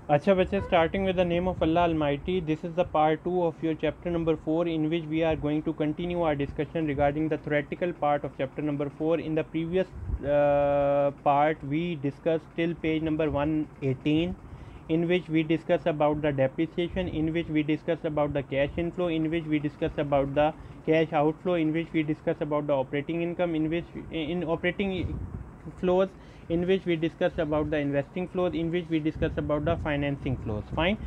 अच्छा बच्चे, starting with the name of Allah Almighty, this is the part 2 of your chapter number 4, in which we are going to continue our discussion regarding the theoretical part of chapter number 4. In the previous part we discussed till page number 118, in which we discussed about the depreciation, in which we discussed about the cash inflow, in which we discussed about the cash outflow, in which we discussed about the operating income, in which in operating flows, in which we discussed about the investing flows, in which we discussed about the financing flows. Fine.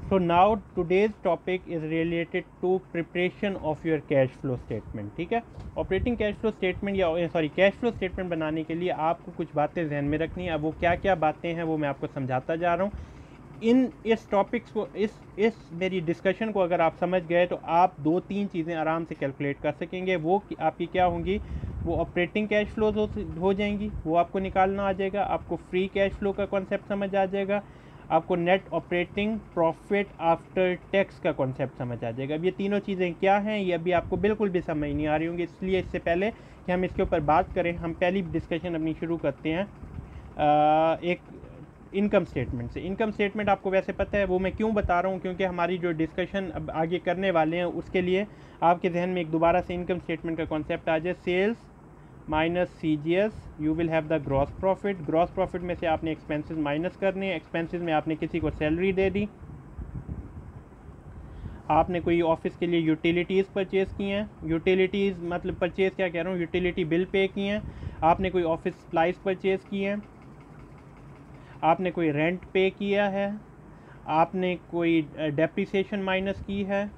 So now today's topic is related to preparation of your cash flow statement. ठीक है, operating cash flow statement या sorry cash flow statement बनाने के लिए आपको कुछ बातें ध्यान में रखनी है। अब वो क्या क्या बातें हैं वो मैं आपको समझाता जा रहा हूँ। इस टॉपिक्स को इस मेरी डिस्कशन को अगर आप समझ गए तो आप 2-3 चीज़ें आराम से कैलकुलेट कर सकेंगे। वो आपकी क्या होंगी, वो ऑपरेटिंग कैश फ्लोज हो जाएंगी, वो आपको निकालना आ जाएगा। आपको फ्री कैश फ्लो का कॉन्सेप्ट समझ आ जाएगा, आपको net operating profit after tax का कॉन्सेप्ट समझ आ जाएगा। अब ये तीनों चीज़ें क्या हैं ये अभी आपको बिल्कुल भी समझ नहीं आ रही होंगी, इसलिए इससे पहले कि हम इसके ऊपर बात करें, हम पहली डिस्कशन अपनी शुरू करते हैं एक इनकम स्टेटमेंट से। इनकम स्टेटमेंट आपको वैसे पता है, वो मैं क्यों बता रहा हूँ, क्योंकि हमारी जो डिस्कशन अब आगे करने वाले हैं उसके लिए आपके जहन में एक दोबारा से इनकम स्टेटमेंट का कॉन्सेप्ट आ जाए। Sales minus CGS, you will have the gross profit. Gross profit में से आपने एक्सपेंसेस माइनस करने हैं। एक्सपेंसेस में आपने किसी को सैलरी दे दी, आपने कोई ऑफिस के लिए यूटिलिटीज़ परचेज़ की हैं। यूटिलिटीज़ मतलब परचेज़ क्या कह रहा हूँ, यूटिलिटी बिल पे की हैं। आपने कोई ऑफिस सप्लाइज परचेज़ की हैं, आपने कोई रेंट पे किया है, आपने कोई डेप्रिसिएशन माइनस की है।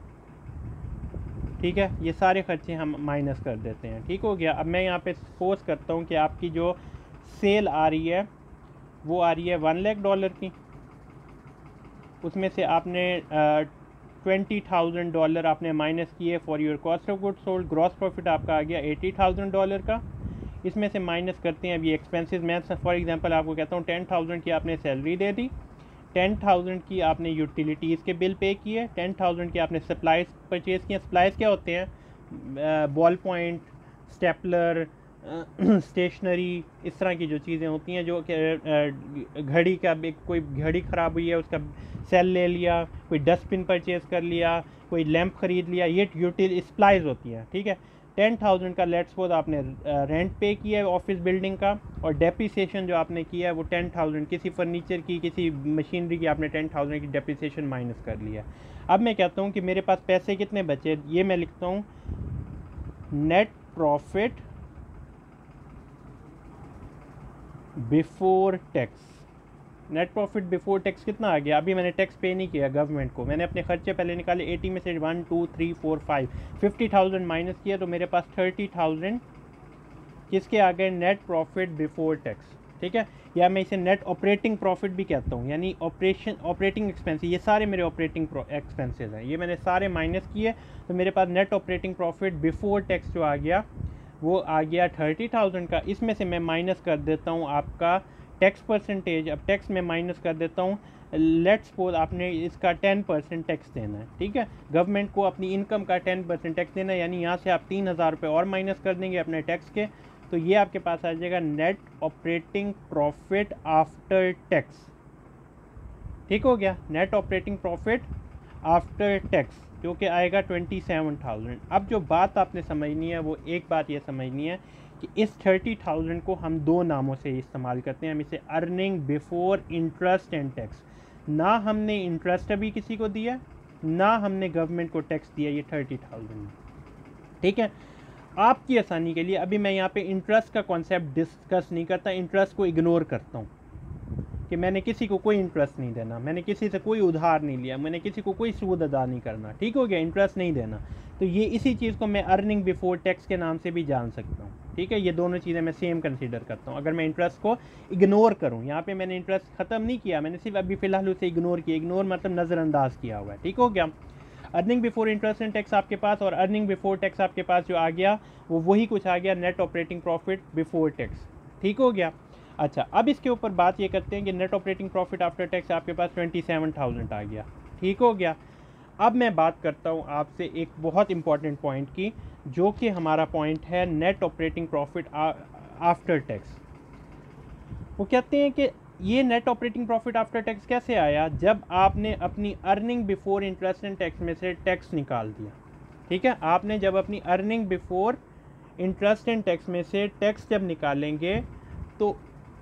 ठीक है, ये सारे खर्चे हम माइनस कर देते हैं। ठीक हो गया। अब मैं यहाँ पे सपोज करता हूँ कि आपकी जो सेल आ रही है वो आ रही है $1,00,000 की, उसमें से आपने $20,000 आपने माइनस किए for your cost of goods sold. Gross profit आपका आ गया $80,000 का। इसमें से माइनस करते हैं अभी एक्सपेंसेस। मैं फॉर एग्जांपल आपको कहता हूँ 10,000 की आपने सैलरी दे दी, 10,000 की आपने यूटिलिटीज़ के बिल पे किए, 10,000 की आपने सप्लाइज परचेज़ किए। सप्लाइज क्या होते हैं, बॉल पॉइंट, स्टेपलर, स्टेशनरी, इस तरह की जो चीज़ें होती हैं, जो घड़ी का कोई घड़ी ख़राब हुई है उसका सेल ले लिया, कोई डस्टबिन परचेज़ कर लिया, कोई लैंप ख़रीद लिया, ये सप्लाइज होती हैं। ठीक है, 10,000 का लेट्स सपोज आपने रेंट पे किया है ऑफिस बिल्डिंग का, और डेप्रिसिएशन जो आपने किया है वो 10,000 किसी फर्नीचर की, किसी मशीनरी की आपने 10,000 की डेप्रिसिएशन माइनस कर लिया। अब मैं कहता हूँ कि मेरे पास पैसे कितने बचे, ये मैं लिखता हूँ net profit before tax. Net profit before tax कितना आ गया, अभी मैंने टैक्स पे नहीं किया गवर्नमेंट को, मैंने अपने खर्चे पहले निकाले 80 में से 1 2 3 4 5 50,000 माइनस किया तो मेरे पास 30,000 किसके आ गए, नेट प्रॉफिट बिफोर टैक्स। ठीक है, या मैं इसे नेट ऑपरेटिंग प्रॉफिट भी कहता हूँ, यानी ऑपरेटिंग एक्सपेंसेस, ये सारे मेरे ऑपरेटिंग एक्सपेंसेस हैं, ये मैंने सारे माइनस किए तो मेरे पास net operating profit before tax जो आ गया वो आ गया 30,000 का। इसमें से मैं माइनस कर देता हूँ आपका टैक्स परसेंटेज। अब टैक्स में माइनस कर देता हूँ, लेट्स सपोज आपने इसका 10% टैक्स देना है। ठीक है, गवर्नमेंट को अपनी इनकम का 10% टैक्स देना है, यानी यहाँ से आप 3,000 रुपये और माइनस कर देंगे अपने टैक्स के, तो ये आपके पास आ जाएगा net operating profit after tax. ठीक हो गया, net operating profit after tax जो कि आएगा 27,000। अब जो बात आपने समझनी है वो एक बात ये समझनी है कि इस 30,000 को हम दो नामों से इस्तेमाल करते हैं। हम इसे earning before interest and tax, ना हमने इंटरेस्ट अभी किसी को दिया, ना हमने गवर्नमेंट को टैक्स दिया, ये 30,000। ठीक है, आपकी आसानी के लिए अभी मैं यहाँ पे इंटरेस्ट का कॉन्सेप्ट डिस्कस नहीं करता, इंटरेस्ट को इग्नोर करता हूँ कि मैंने किसी को कोई इंटरेस्ट नहीं देना, मैंने किसी से कोई उधार नहीं लिया, मैंने किसी को कोई सूद अदा नहीं करना। ठीक हो गया, इंटरेस्ट नहीं देना, तो ये इसी चीज़ को मैं अर्निंग बिफोर टैक्स के नाम से भी जान सकता हूँ। ठीक है, ये दोनों चीज़ें मैं सेम कंसीडर करता हूँ। अगर मैं इंटरेस्ट को इग्नोर करूँ, यहाँ पे मैंने इंटरेस्ट ख़त्म नहीं किया, मैंने सिर्फ अभी फ़िलहाल उसे इग्नोर किया। इग्नोर मतलब नज़रअंदाज किया हुआ है। ठीक हो गया, earning before interest and tax आपके पास, और अर्निंग बिफोर टैक्स आपके पास जो आ गया वो वही कुछ आ गया, net operating profit before tax. ठीक हो गया। अच्छा, अब इसके ऊपर बात ये करते हैं कि net operating profit after tax आपके पास 27,000 आ गया। ठीक हो गया। अब मैं बात करता हूँ आपसे एक बहुत इंपॉर्टेंट पॉइंट की, जो कि हमारा पॉइंट है net operating profit after tax. वो कहते हैं कि ये net operating profit after tax कैसे आया? जब आपने अपनी earning before interest and tax में से टैक्स निकाल दिया। ठीक है, आपने जब अपनी earning before interest and tax में से टैक्स जब निकालेंगे तो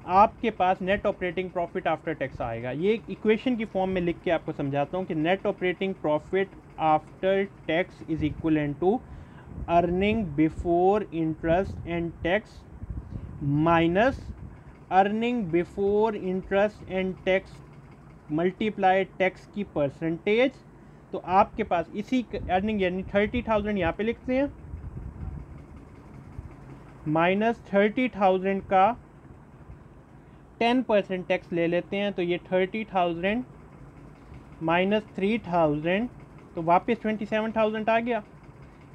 आपके पास net operating profit after tax आएगा। ये एक इक्वेशन की फॉर्म में लिख के आपको समझाता हूँ कि net operating profit after tax is equal to earning before interest and tax minus earning before interest and tax multiply tax की परसेंटेज। तो आपके पास इसी अर्निंग यानी 30,000 यहाँ पे लिखते हैं माइनस 30,000 का 10% टैक्स ले लेते हैं, तो ये 30,000 माइनस 3,000 तो वापस 27,000 आ गया।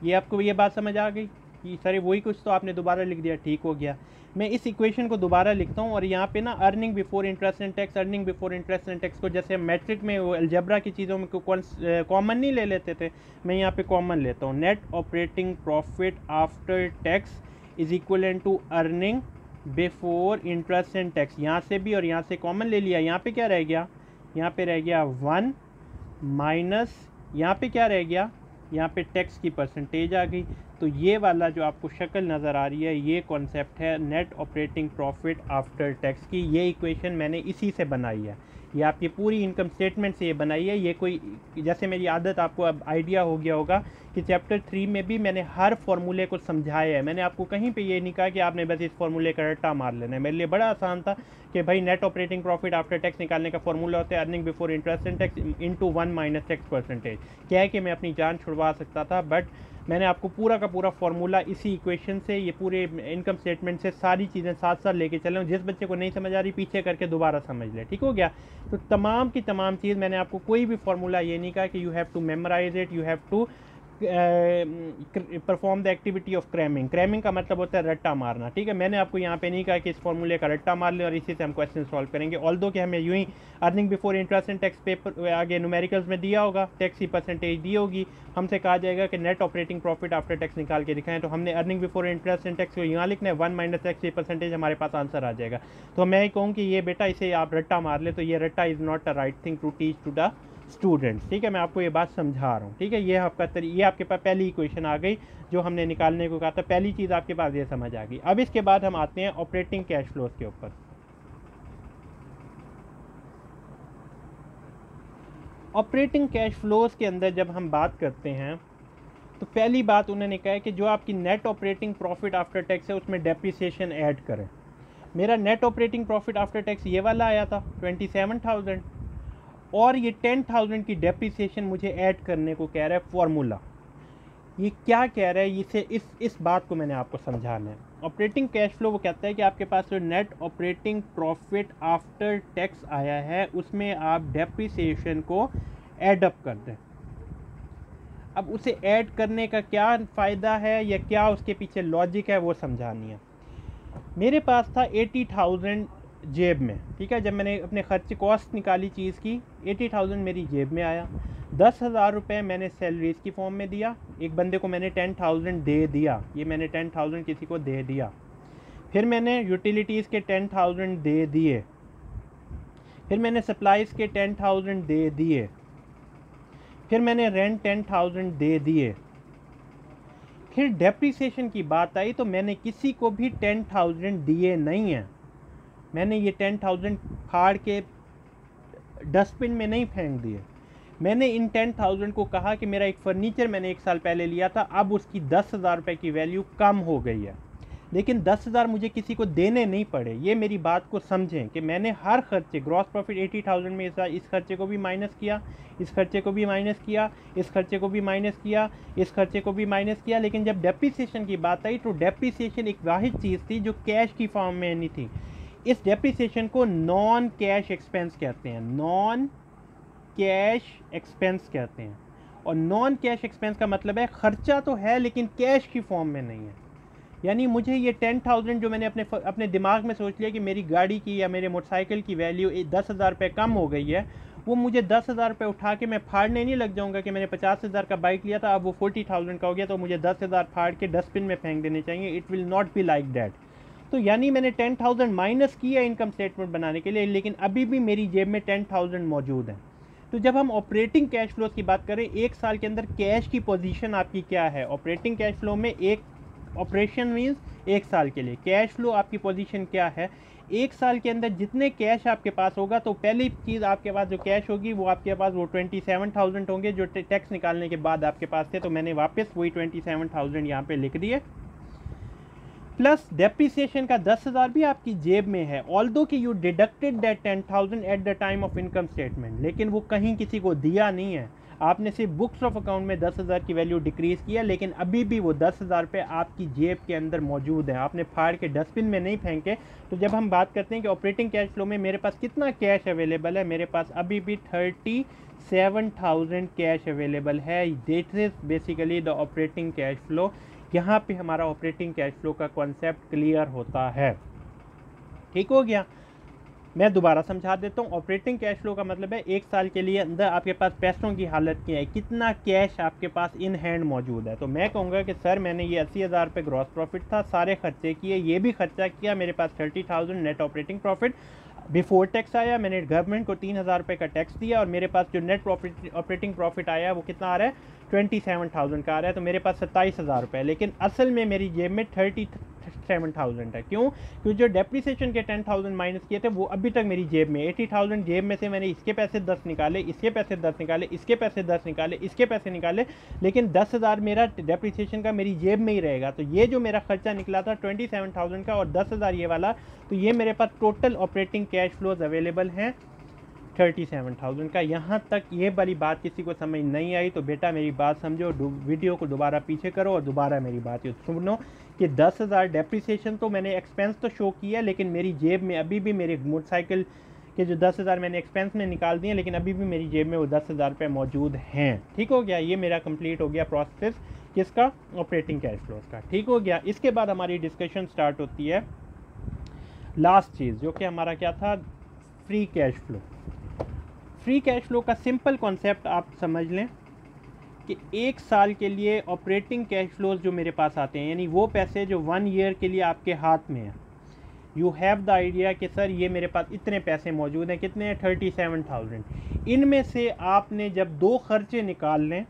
ये आपको ये बात समझ आ गई कि सर वही कुछ तो आपने दोबारा लिख दिया, ठीक हो गया। मैं इस इक्वेशन को दोबारा लिखता हूँ और यहाँ पे ना earning before interest and tax, earning before interest and tax को जैसे मैट्रिक में वो अलजेब्रा की चीज़ों में कॉमन नहीं ले लेते थे, मैं यहाँ पे कॉमन लेता हूँ। Net operating profit after tax is equal to earning before interest and tax. यहाँ से भी और यहाँ से कॉमन ले लिया, यहाँ पे क्या रह गया? यहाँ पे रह गया 1 माइनस यहाँ पे क्या रह गया? यहाँ पे टैक्स की परसेंटेज आ गई। तो ये वाला जो आपको शक्ल नज़र आ रही है ये कॉन्सेप्ट है net operating profit after tax की। ये इक्वेशन मैंने इसी से बनाई है, ये आपकी पूरी इनकम स्टेटमेंट से ये बनाई है। ये कोई जैसे मेरी आदत, आपको अब आइडिया हो गया होगा कि चैप्टर 3 में भी मैंने हर फार्मूले को समझाया है। मैंने आपको कहीं पे ये नहीं कहा कि आपने बस इस फार्मूले का रट्टा मार लेना है। मेरे लिए बड़ा आसान था कि भाई net operating profit after tax निकालने का फार्मूला होता है earning before interest and tax into 1 minus tax percentage. क्या है कि मैं अपनी जान छुड़वा सकता था, बट मैंने आपको पूरा का पूरा फार्मूला इसी इक्वेशन से, ये पूरे इनकम स्टेटमेंट से सारी चीज़ें साथ साथ लेके चले। जिस बच्चे को नहीं समझ आ रही पीछे करके दोबारा समझ ले, ठीक हो गया। तो तमाम की तमाम चीज़ मैंने आपको कोई भी फार्मूला ये नहीं कहा कि you have to memorize it, you have to perform the activity of cramming. Cramming का मतलब होता है रट्टा मारना, ठीक है। मैंने आपको यहाँ पे नहीं कहा कि इस फॉर्मूले का रट्टा मार लें और इसी से हम क्वेश्चन सॉल्व करेंगे। ऑल्दो कि हमें यूं ही earning before interest and tax paper आगे न्यूमेरिकल्स में दिया होगा, टैक्स की परसेंटेज दी होगी, हमसे कहा जाएगा कि net operating profit after tax निकाल के दिखाएं, तो हमने earning before interest and tax को यहाँ लिखना है 1 माइनस टैक्स की परसेंटेज, हमारे पास आंसर आ जाएगा। तो मैं कहूँ कि ये बेटा इसे आप रट्टा मार ले, तो ये रट्टा is not a right thing to teach to the students, ठीक है। मैं आपको ये बात समझा रहा हूँ, ठीक है। ये आपके पास पहली इक्वेशन आ गई जो हमने निकालने को कहा था। पहली चीज़ आपके पास ये समझ आ गई। अब इसके बाद हम आते हैं ऑपरेटिंग कैश फ्लोज के ऊपर। ऑपरेटिंग कैश फ्लोज के अंदर जब हम बात करते हैं तो पहली बात उन्होंने कहा है कि जो आपकी net operating profit after tax है उसमें डेप्रिसिएशन ऐड करें। मेरा net operating profit after tax ये वाला आया था 27,000 और ये 10,000 की डेप्रिसिएशन मुझे ऐड करने को कह रहा है फॉर्मूला। ये क्या कह रहा है, इसे इस बात को मैंने आपको समझाना है। ऑपरेटिंग कैश फ्लो वो कहता है कि आपके पास जो net operating profit after tax आया है उसमें आप डेप्रिसिएशन को ऐड अप कर दें। अब उसे ऐड करने का क्या फ़ायदा है या क्या उसके पीछे लॉजिक है वो समझानी है। मेरे पास था 80,000 जेब में, ठीक है। जब मैंने अपने खर्चे कॉस्ट निकाली चीज़ की 80,000 मेरी जेब में आया। 10,000 रुपये मैंने सैलरीज़ की फॉर्म में दिया, एक बंदे को मैंने 10,000 दे दिया, ये मैंने 10,000 किसी को दे दिया। फिर मैंने यूटिलिटीज़ के 10,000 दे दिए, फिर मैंने सप्लाईज़ के 10,000 दे दिए, फिर मैंने रेंट 10,000 दे दिए। फिर डेप्रिसिएशन की बात आई तो मैंने किसी को भी 10,000 दिए नहीं हैं। मैंने ये 10,000 फाड़ के डस्टबिन में नहीं फेंक दिए। मैंने इन 10,000 को कहा कि मेरा एक फ़र्नीचर मैंने 1 साल पहले लिया था, अब उसकी 10,000 रुपये की वैल्यू कम हो गई है, लेकिन 10,000 मुझे किसी को देने नहीं पड़े। ये मेरी बात को समझें कि मैंने हर खर्चे, ग्रॉस प्रॉफिट 80,000 में इस खर्चे को भी माइनस किया, इस खर्चे को भी माइनस किया, इस खर्चे को भी माइनस किया, इस खर्चे को भी माइनस किया। लेकिन जब डेप्रिसिएशन की बात आई तो डेप्रिसिएशन एक वाहिद चीज़ थी जो कैश की फॉर्म में नहीं थी। इस डेप्रिसिएशन को नॉन कैश एक्सपेंस कहते हैं, नॉन कैश एक्सपेंस कहते हैं। और नॉन कैश एक्सपेंस का मतलब है खर्चा तो है लेकिन कैश की फॉर्म में नहीं है। यानी मुझे ये 10,000 जो मैंने अपने दिमाग में सोच लिया कि मेरी गाड़ी की या मेरे मोटरसाइकिल की वैल्यू 10,000 रुपये कम हो गई है, वो मुझे 10,000 रुपये उठा के मैं फाड़ने नहीं लग जाऊंगा कि मैंने 50,000 का बाइक लिया था अब वो 40,000 का हो गया तो मुझे 10,000 फाड़ के डस्टबिन में फेंक देने चाहिए। It will not be like that. तो यानी मैंने 10,000 माइनस किया इनकम स्टेटमेंट बनाने के लिए, लेकिन अभी भी मेरी जेब में 10,000 मौजूद है। तो जब हम ऑपरेटिंग कैश फ्लो की बात करें, एक साल के अंदर कैश की पोजीशन आपकी क्या है, ऑपरेटिंग कैश फ्लो में एक ऑपरेशन मीन्स एक साल के लिए कैश फ्लो आपकी पोजीशन क्या है, एक साल के अंदर जितने कैश आपके पास होगा, तो पहली चीज़ आपके पास जो कैश होगी वो आपके पास वो 27,000 होंगे जो टैक्स निकालने के बाद आपके पास थे। तो मैंने वापस वही 27,000 यहाँ पे लिख दिए, प्लस डेप्रिसिएशन का 10,000 भी आपकी जेब में है, ऑल्दो कि you deducted that 10,000 at the time of income statement, लेकिन वो कहीं किसी को दिया नहीं है। आपने सिर्फ बुक्स ऑफ अकाउंट में 10,000 की वैल्यू डिक्रीज़ किया, लेकिन अभी भी वो 10,000 रुपये आपकी जेब के अंदर मौजूद है, आपने फाड़ के डस्टबिन में नहीं फेंके। तो जब हम बात करते हैं कि ऑपरेटिंग कैश फ्लो में मेरे पास कितना कैश अवेलेबल है, मेरे पास अभी भी 37,000 कैश अवेलेबल है। This is basically the operating cash flow. यहाँ पे हमारा ऑपरेटिंग कैश फ्लो का कॉन्सेप्ट क्लियर होता है। ठीक हो गया। मैं दोबारा समझा देता हूँ। ऑपरेटिंग कैश फ्लो का मतलब है एक साल के लिए अंदर आपके पास पैसों की हालत क्या है, कितना कैश आपके पास इन हैंड मौजूद है। तो मैं कहूँगा कि सर मैंने ये 80,000 रुपये ग्रॉस प्रॉफिट था, सारे खर्चे किए, ये भी खर्चा किया, मेरे पास 30,000 net operating profit before tax आया, मैंने गवर्नमेंट को 3,000 रुपये का टैक्स दिया, और मेरे पास जो नेट प्रॉफिट ऑपरेटिंग प्रॉफिट आया वो कितना आ रहा है, 27,000 का आ रहा है। तो मेरे पास 27,000 रुपये है, लेकिन असल में मेरी जेब में 37,000 है। क्यों? क्योंकि जो डेप्रिसिएशन के 10,000 माइनस किए थे वो अभी तक मेरी जेब में 80,000 जेब में से मैंने इसके पैसे 10 निकाले, इसके पैसे 10 निकाले, इसके पैसे 10 निकाले, इसके पैसे निकाले, लेकिन 10,000 मेरा डेप्रिसिएशन का मेरी जेब में ही रहेगा। तो ये जो मेरा खर्चा निकला था 27,000 का और 10,000 ये वाला, तो ये मेरे पास total operating cash flows available हैं 37,000 का। यहाँ तक ये वाली बात किसी को समझ नहीं आई तो बेटा मेरी बात समझो, वीडियो को दोबारा पीछे करो और दोबारा मेरी बात ये सुनो कि 10,000 डेप्रिसिएशन तो मैंने एक्सपेंस तो शो किया, लेकिन मेरी जेब में अभी भी मेरे मोटरसाइकिल के जो 10,000 मैंने एक्सपेंस में निकाल दिए, लेकिन अभी भी मेरी जेब में वो 10,000 रुपये मौजूद हैं। ठीक हो गया, ये मेरा कंप्लीट हो गया प्रोसेस किसका, ऑपरेटिंग कैश फ्लोज का। ठीक हो गया। इसके बाद हमारी डिस्कशन स्टार्ट होती है लास्ट चीज़, जो कि हमारा क्या था, free cash flow. Free cash flow का सिंपल कॉन्सेप्ट आप समझ लें कि एक साल के लिए ऑपरेटिंग कैश फ्लोज जो मेरे पास आते हैं, यानी वो पैसे जो 1 ईयर के लिए आपके हाथ में है, यू हैव द आइडिया कि सर ये मेरे पास इतने पैसे मौजूद हैं, कितने हैं, 37,000। इनमें से आपने जब 2 खर्चे निकाल लें,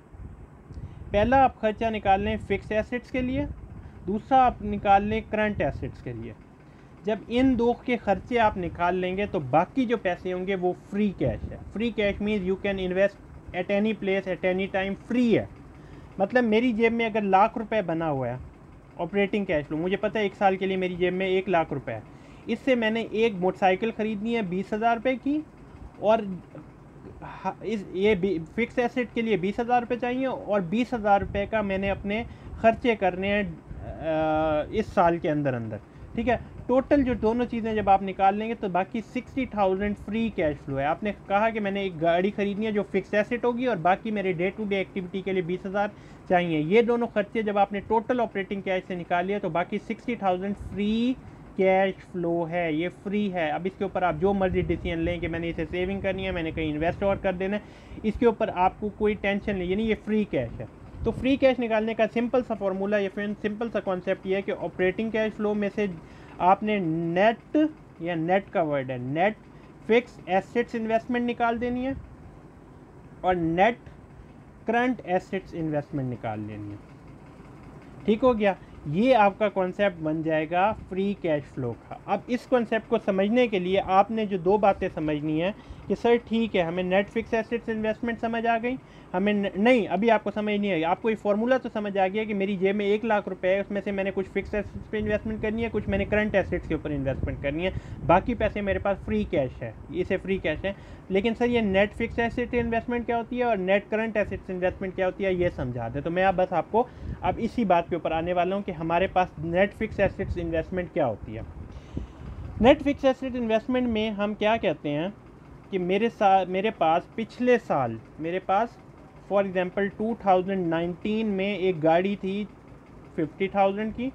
पहला आप खर्चा निकाल लें फिक्स एसेट्स के लिए, दूसरा आप निकाल लें करंट एसेट्स के लिए। जब इन 2 के खर्चे आप निकाल लेंगे तो बाकी जो पैसे होंगे वो फ्री कैश है। Free cash means you can invest at any place at any time, free है। मतलब मेरी जेब में अगर लाख रुपए बना हुआ है ऑपरेटिंग कैश फ्लो, मुझे पता है एक साल के लिए मेरी जेब में 1 लाख रुपए है, इससे मैंने एक मोटरसाइकिल ख़रीदनी है 20,000 रुपये की, और ये फिक्स एसेट के लिए 20,000 रुपये चाहिए, और 20,000 रुपये का मैंने अपने खर्चे करने हैं इस साल के अंदर अंदर। ठीक है, टोटल जो दोनों चीज़ें जब आप निकाल लेंगे तो बाकी 60,000 फ्री कैश फ्लो है। आपने कहा कि मैंने एक गाड़ी खरीदनी है जो फिक्स एसेट होगी, और बाकी मेरे डे टू डे एक्टिविटी के लिए 20,000 चाहिए। ये दोनों खर्चे जब आपने टोटल ऑपरेटिंग कैश से निकाल लिया तो बाकी 60,000 फ्री कैश फ्लो है, ये फ्री है। अब इसके ऊपर आप जो मर्जी डिसीजन लें कि मैंने इसे सेविंग करनी है, मैंने कहीं इन्वेस्ट और कर देना है, इसके ऊपर आपको कोई टेंशन नहीं, यानी ये फ्री कैश है। तो फ्री कैश निकालने का सिंपल सा फॉर्मूला या फिर सिंपल सा कॉन्सेप्ट ये है कि ऑपरेटिंग कैश फ्लो में से आपने नेट, या नेट का वर्ड है, नेट फिक्स एसेट्स इन्वेस्टमेंट निकाल देनी है और नेट करंट एसेट्स इन्वेस्टमेंट निकाल लेनी है। ठीक हो गया, ये आपका कॉन्सेप्ट बन जाएगा फ्री कैश फ्लो का। अब इस कॉन्सेप्ट को समझने के लिए आपने जो 2 बातें समझनी है कि सर ठीक है हमें नेट फिक्स एसेट्स इन्वेस्टमेंट समझ आ गई, हमें नहीं अभी आपको समझ नहीं आई, आपको ये फार्मूला तो समझ आ गया कि मेरी जेब में 1 लाख रुपए है, उसमें से मैंने कुछ फिक्स एसेट्स पे इन्वेस्टमेंट करनी है, कुछ मैंने करंट एसेट्स के ऊपर इन्वेस्टमेंट करनी है, बाकी पैसे मेरे पास फ्री कैश है, इसे फ्री कैश है। लेकिन सर ये नेट फिक्स एसेट इन्वेस्टमेंट क्या होती है और नेट करंट एसेट्स इन्वेस्टमेंट क्या होती है, ये समझा दे। तो मैं बस आपको अब इसी बात के ऊपर आने वाला हूँ कि हमारे पास नेट फिक्स एसेट्स इन्वेस्टमेंट क्या होती है। नेट फिक्स एसेट इन्वेस्टमेंट में हम क्या कहते हैं कि मेरे पास पिछले साल मेरे पास फॉर एग्जांपल 2019 में एक गाड़ी थी 50,000 की,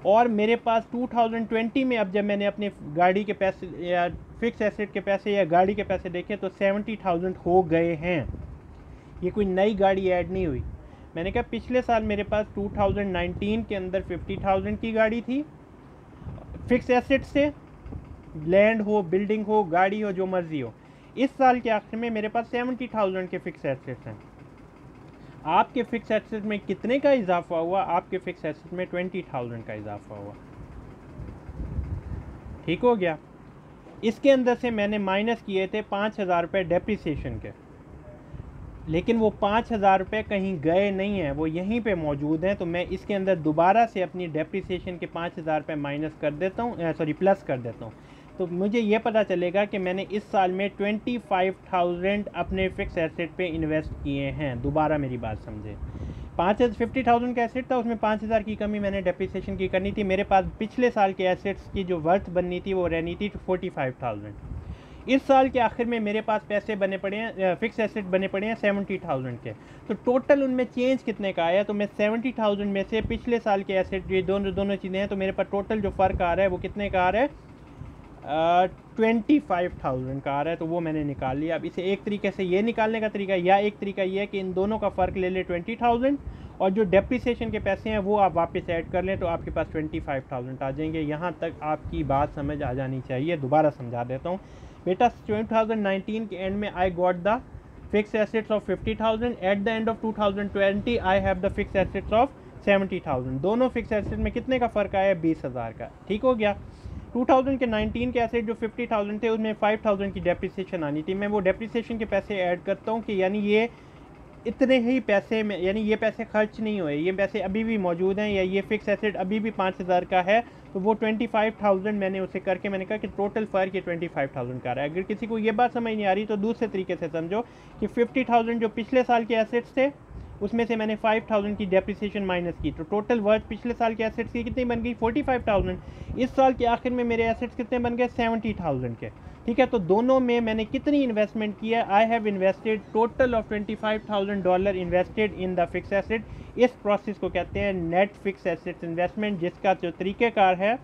और मेरे पास 2020 में अब जब मैंने अपने गाड़ी के पैसे या फिक्स एसेट के पैसे या गाड़ी के पैसे देखे तो 70,000 हो गए हैं। ये कोई नई गाड़ी ऐड नहीं हुई। मैंने कहा पिछले साल मेरे पास 2019 के अंदर 50,000 की गाड़ी थी फिक्स एसेट से, लैंड हो, बिल्डिंग हो, गाड़ी हो, जो मर्जी हो। इस साल के आखिर में मेरे पास 70,000 के फिक्स एसेट्स हैं। आपके फिक्स एसेट में कितने का इजाफा हुआ? आपके फिक्स एसेट में 20,000 का इजाफा हुआ। ठीक हो गया। इसके अंदर से मैंने माइनस किए थे 5,000 रुपये डेप्रिसिएशन के, लेकिन वो 5,000 रुपये कहीं गए नहीं हैं, वो यहीं पे मौजूद हैं। तो मैं इसके अंदर दोबारा से अपनी डेप्रिसिएशन के 5,000 रुपये माइनस कर देता हूँ, सॉरी प्लस कर देता हूँ। तो मुझे ये पता चलेगा कि मैंने इस साल में 25,000 अपने फिक्स एसेट पे इन्वेस्ट किए हैं। दोबारा मेरी बात समझे, 50,000 का एसेट था, उसमें 5,000 की कमी मैंने डेप्रिसिएशन की करनी थी। मेरे पास पिछले साल के एसेट्स की जो वर्थ बननी थी वो रहनी थी 45,000। इस साल के आखिर में मेरे पास पैसे बने पड़े हैं, फिक्स एसेट बने पड़े हैं 70,000 के। तो टोटल उनमें चेंज कितने का आया? तो मैं 70,000 में से पिछले साल के एसेट, ये दोनों चीज़ें हैं, तो मेरे पास टोटल जो फ़र्क आ रहा है वो कितने का आ रहा है? 25,000 का आ रहा है। तो वो मैंने निकाल लिया। अब इसे एक तरीके से ये निकालने का तरीका, या एक तरीका ये है कि इन दोनों का फ़र्क ले ले 20,000, और जो डेप्रिसिएशन के पैसे हैं वो आप वापस ऐड कर लें, तो आपके पास 25,000 आ जाएंगे। यहाँ तक आपकी बात समझ आ जानी चाहिए। दोबारा समझा देता हूँ बेटा। 2019 के एंड में I got the fix assets of 50,000। At the end of 2020 I have the fix assets of 70,000। दोनों फिक्स एसेट में कितने का फ़र्क आया? 20,000 का। ठीक हो गया। 2019 के एसेट जो 50,000 थे उसमें 5,000 की डेप्रिसिएशन आनी थी। मैं वो डेप्रिसिएशन के पैसे ऐड करता हूँ कि यानी ये इतने ही पैसे में, यानी ये पैसे खर्च नहीं हुए, ये पैसे अभी भी मौजूद हैं, या ये फिक्स एसेट अभी भी 5,000 का है। तो वो 25,000 मैंने उसे करके मैंने कहा कि टोटल फ़र्क ये 25,000 का रहा है। अगर किसी को ये बात समझ नहीं आ रही तो दूसरे तरीके से समझो कि 50,000 जो पिछले साल के एसेट्स थे उसमें से मैंने 5,000 की डेप्रिसिएशन माइनस की, तो टोटल वर्थ पिछले साल के एसेट्स की कितनी बन गई? 45,000। इस साल के आखिर में मेरे एसेट्स कितने बन गए? 70,000 के। ठीक है, तो दोनों में मैंने कितनी इन्वेस्टमेंट किया? I have invested total of $25,000 invested in the fix asset. इस प्रोसेस को कहते हैं नेट फिक्स एसेट्स इन्वेस्टमेंट, जिसका जो तरीक़ेकार है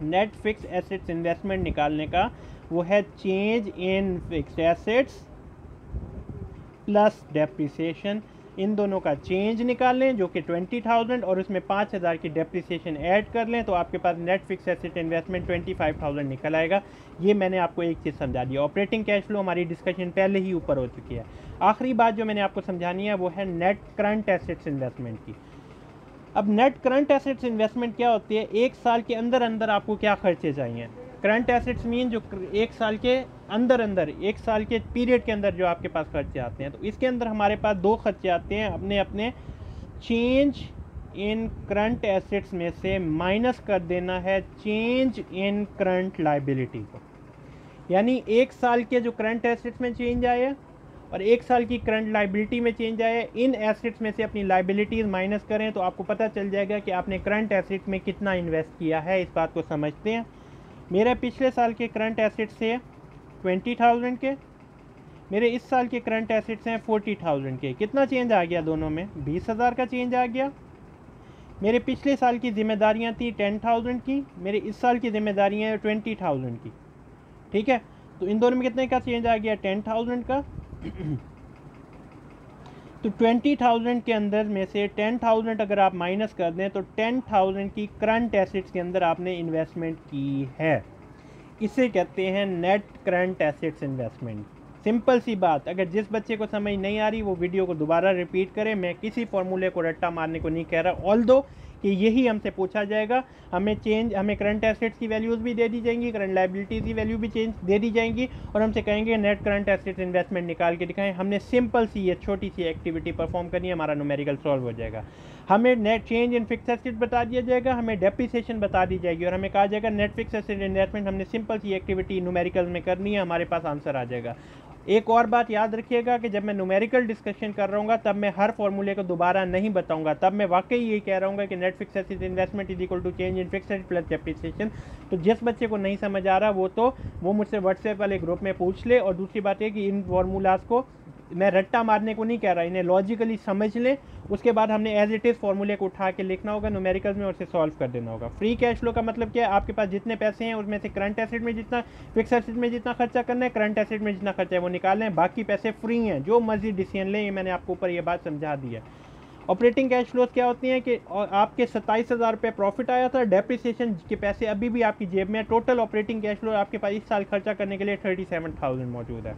नेट फिक्स एसेट्स इन्वेस्टमेंट निकालने का वो है change in fixed assets plus depreciation. इन दोनों का चेंज निकाल लें जो कि 20,000, और उसमें 5,000 की डेप्रिसिएशन ऐड कर लें, तो आपके पास नेट फिक्स एसेट इन्वेस्टमेंट 25,000 निकल आएगा। ये मैंने आपको एक चीज़ समझा दी। ऑपरेटिंग कैश फ्लो हमारी डिस्कशन पहले ही ऊपर हो चुकी है। आखिरी बात जो मैंने आपको समझानी है वो है नेट करंट एसेट्स इन्वेस्टमेंट की। अब नेट करंट एसेट्स इन्वेस्टमेंट क्या होती है? एक साल के अंदर अंदर आपको क्या खर्चे चाहिए? करंट एसेट्स मीन जो एक साल के अंदर अंदर, एक साल के पीरियड के अंदर जो आपके पास खर्चे आते हैं। तो इसके अंदर हमारे पास दो खर्चे आते हैं, अपने अपने चेंज इन करंट एसेट्स में से माइनस कर देना है चेंज इन करंट लाइबिलिटी को। यानी एक साल के जो करंट एसेट्स में चेंज आया और एक साल की करंट लाइबिलिटी में चेंज आया, इन एसेट्स में से अपनी लाइबिलिटीज़ माइनस करें तो आपको पता चल जाएगा कि आपने करंट एसेट में कितना इन्वेस्ट किया है। इस बात को समझते हैं। मेरे पिछले साल के करंट एसेट्स थे 20,000 के, मेरे इस साल के करंट एसेट्स हैं 40,000 के। कितना चेंज आ गया दोनों में? 20,000 का चेंज आ गया। मेरे पिछले साल की जिम्मेदारियां थी 10,000 की, मेरे इस साल की जिम्मेदारियां हैं 20,000 की। ठीक है, तो इन दोनों में कितने का चेंज आ गया? 10,000 का। तो 20,000 के अंदर में से 10,000 अगर आप माइनस कर दें तो 10,000 की करंट एसेट्स के अंदर आपने इन्वेस्टमेंट की है। इसे कहते हैं net current assets investment. Simple सी बात। अगर जिस बच्चे को समझ नहीं आ रही वो वीडियो को दोबारा रिपीट करें। मैं किसी फॉर्मूले को रट्टा मारने को नहीं कह रहा, ऑल्दो कि यही हमसे पूछा जाएगा। हमें करंट एसेट्स की वैल्यूज़ भी दे दी जाएंगी, करंट लाइबिलिटीज़ की वैल्यू भी दे दी जाएंगी, और हमसे कहेंगे नेट करंट एसेट्स इन्वेस्टमेंट निकाल के दिखाएं। हमने सिंपल सी ये छोटी सी एक्टिविटी परफॉर्म करनी है, हमारा न्यूमेरिकल सॉल्व हो जाएगा। हमें net change in fix asset बता दिया जाएगा, हमें डेप्रिसिएशन बता दी जाएगी, और हमें कहा जाएगा नेट फिक्स एसेट इन्वेस्टमेंट। हमने सिंपल सी एक्टिविटी न्यूमेरिकल में करनी है, हमारे पास आंसर आ जाएगा। एक और बात याद रखिएगा कि जब मैं न्यूमेरिकल डिस्कशन कर रहा हूँ तब मैं हर फॉर्मूले को दोबारा नहीं बताऊंगा, तब मैं वाकई ये कह रहा हूँ कि net fix asset investment is equal to change in fix asset plus depreciation. तो जिस बच्चे को नहीं समझ आ रहा वो मुझसे व्हाट्सएप वाले ग्रुप में पूछ ले। और दूसरी बात है कि इन फार्मूलाज को मैं रट्टा मारने को नहीं कह रहा, इन्हें लॉजिकली समझ लें। उसके बाद हमने एज इट इज़ फॉर्मूले को उठा के लिखना होगा न्यूमेरिकल्स में और उसे सॉल्व कर देना होगा। फ्री कैश फ्लो का मतलब क्या है? आपके पास जितने पैसे हैं उसमें से करंट एसेट में जितना, फिक्स एसेट में जितना खर्चा करना है, करंट एसेट में जितना खर्चा है वो निकाल लें, बाकी पैसे फ्री हैं, जो मर्जी डिसीजन लें। ये मैंने आपको ऊपर ये बात समझा दी है। ऑपरेटिंग कैश फ्लोज क्या होती हैं कि आपके 27,000 रुपये प्रॉफिट आया था, डेप्रिसिएशन के पैसे अभी भी आपकी जेब में, टोटल ऑपरेटिंग कैश फ्लो आपके पास इस साल खर्चा करने के लिए 37,000 मौजूद है।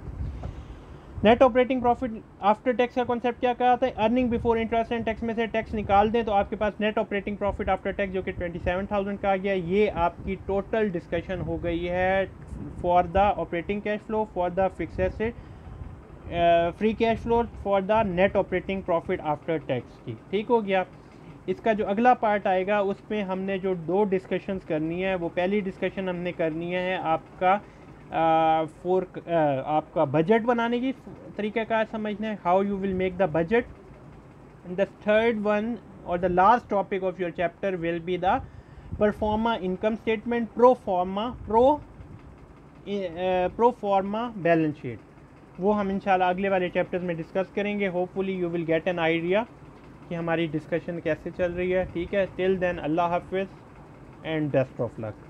Net operating profit after tax का कॉन्सेप्ट क्या कहता है, earning before interest and tax में से टैक्स निकाल दें तो आपके पास net operating profit after tax जो कि 27,000 का आ गया। ये आपकी टोटल डिस्कशन हो गई है for the operating cash flow, for the fixed asset, free cash flow, for the net operating profit after tax की। ठीक हो गया। इसका जो अगला पार्ट आएगा उसमें हमने जो 2 डिस्कशंस करनी है, वो पहली डिस्कशन हमने करनी है आपका आपका बजट बनाने की तरीक़ाकार समझना है, how you will make the budget. The third one और the last topic of your chapter will be the pro forma income statement, pro forma balance sheet. वो हम इंशाल्लाह अगले वाले चैप्टर्स में डिस्कस करेंगे। Hopefully you will get an idea कि हमारी डिस्कशन कैसे चल रही है। ठीक है, टिल देन अल्लाह हाफिज़ एंड बेस्ट ऑफ लक।